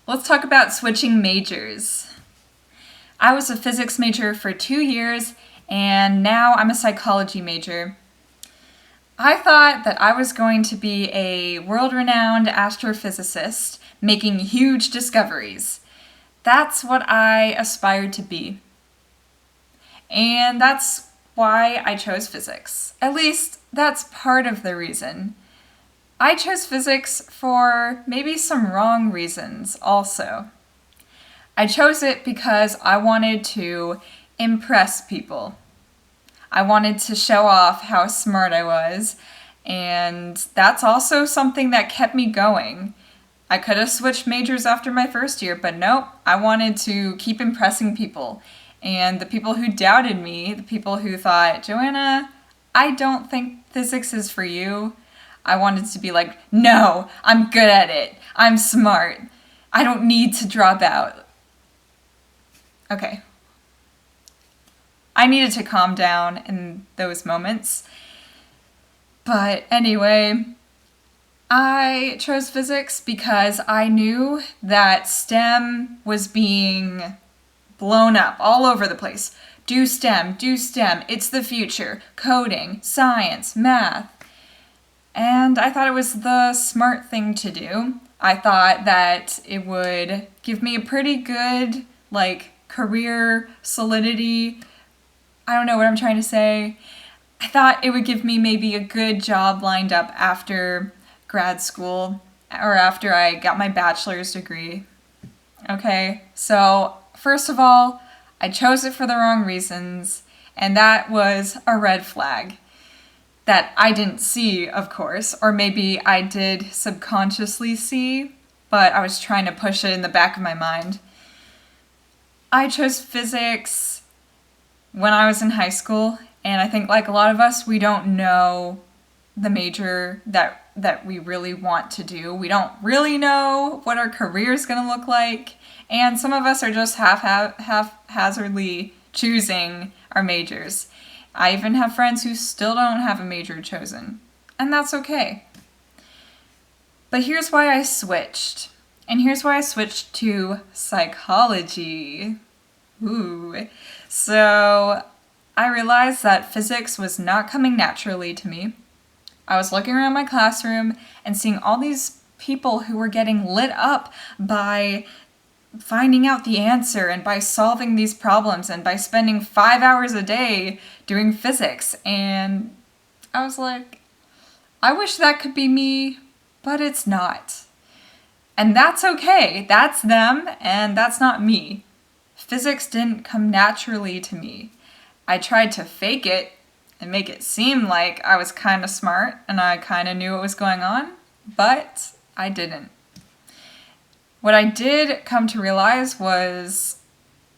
Let's talk about switching majors. I was a physics major for 2 years, and now I'm a psychology major. I thought that I was going to be a world-renowned astrophysicist making huge discoveries. That's what I aspired to be. And that's why I chose physics. At least, that's part of the reason. I chose physics for maybe some wrong reasons also. I chose it because I wanted to impress people. I wanted to show off how smart I was, and that's also something that kept me going. I could have switched majors after my first year, but nope, I wanted to keep impressing people. And the people who doubted me, the people who thought, Joanna, I don't think physics is for you, I wanted to be like, no, I'm good at it. I'm smart. I don't need to drop out. Okay. I needed to calm down in those moments. But anyway, I chose physics because I knew that STEM was being blown up all over the place. Do STEM, it's the future. Coding, science, math. And I thought it was the smart thing to do. I thought that it would give me a pretty good, career solidity. I don't know what I'm trying to say. I thought it would give me maybe a good job lined up after grad school or after I got my bachelor's degree. Okay, so first of all, I chose it for the wrong reasons, and that was a red flag that I didn't see, of course, or maybe I did subconsciously see, but I was trying to push it in the back of my mind. I chose physics when I was in high school, and I think like a lot of us, we don't know the major that we really want to do. We don't really know what our career is going to look like, and some of us are just haphazardly choosing our majors. I even have friends who still don't have a major chosen, and that's okay. But here's why I switched. And here's why I switched to psychology. Ooh. So I realized that physics was not coming naturally to me. I was looking around my classroom and seeing all these people who were getting lit up by finding out the answer and by solving these problems and by spending 5 hours a day doing physics. And I was like, I wish that could be me, but it's not. And that's okay. That's them, and that's not me. Physics didn't come naturally to me. I tried to fake it and make it seem like I was kind of smart and I kind of knew what was going on, but I didn't. What I did come to realize was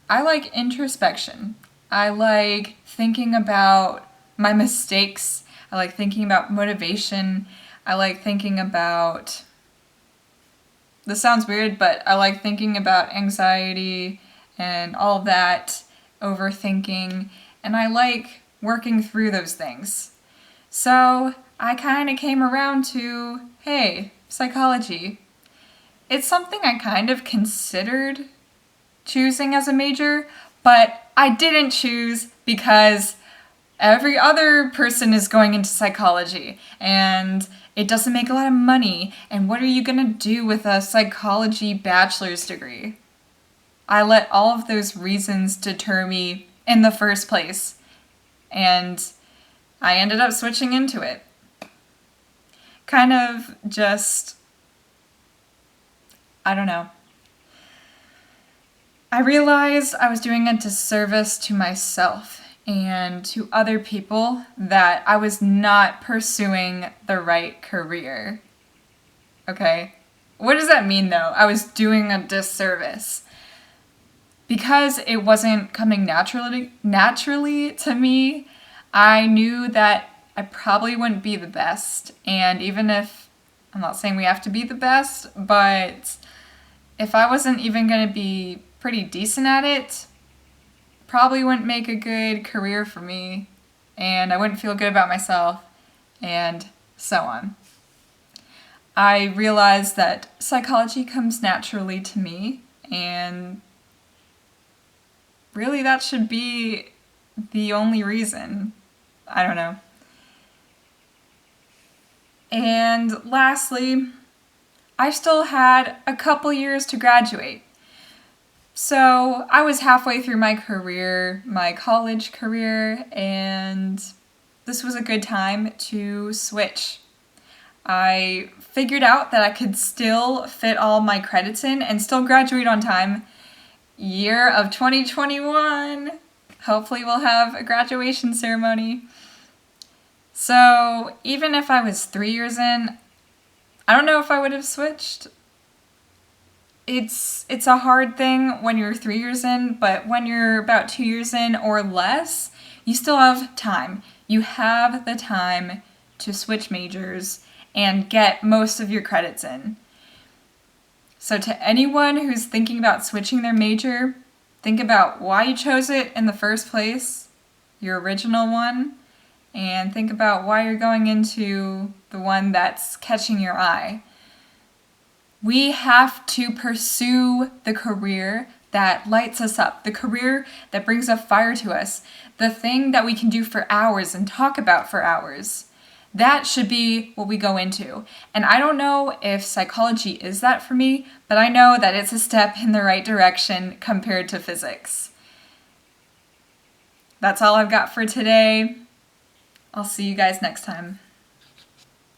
I like introspection. I like thinking about my mistakes. I like thinking about motivation. I like thinking about... This sounds weird, but I like thinking about anxiety and all of that, overthinking, and I like working through those things. So I kind of came around to, hey, psychology. It's something I kind of considered choosing as a major, but I didn't choose because every other person is going into psychology, and it doesn't make a lot of money, and what are you going to do with a psychology bachelor's degree? I let all of those reasons deter me in the first place, and I ended up switching into it. Kind of just, I don't know. I realized I was doing a disservice to myself and to other people that I was not pursuing the right career. Okay? What does that mean though? I was doing a disservice. Because it wasn't coming naturally to me, I knew that I probably wouldn't be the best. And even if, I'm not saying we have to be the best, but if I wasn't even going to be pretty decent at it, probably wouldn't make a good career for me, and I wouldn't feel good about myself, and so on. I realized that psychology comes naturally to me, and really that should be the only reason. I don't know. And lastly, I still had a couple years to graduate. So I was halfway through my career, my college career, and this was a good time to switch. I figured out that I could still fit all my credits in and still graduate on time. Year of 2021. Hopefully, we'll have a graduation ceremony. So, even if I was 3 years in, I don't know if I would have switched. It's a hard thing when you're 3 years in, but when you're about 2 years in or less, you still have time. You have the time to switch majors and get most of your credits in. So to anyone who's thinking about switching their major, think about why you chose it in the first place, your original one, and think about why you're going into the one that's catching your eye. We have to pursue the career that lights us up, the career that brings a fire to us, the thing that we can do for hours and talk about for hours. That should be what we go into. And I don't know if psychology is that for me, but I know that it's a step in the right direction compared to physics. That's all I've got for today. I'll see you guys next time.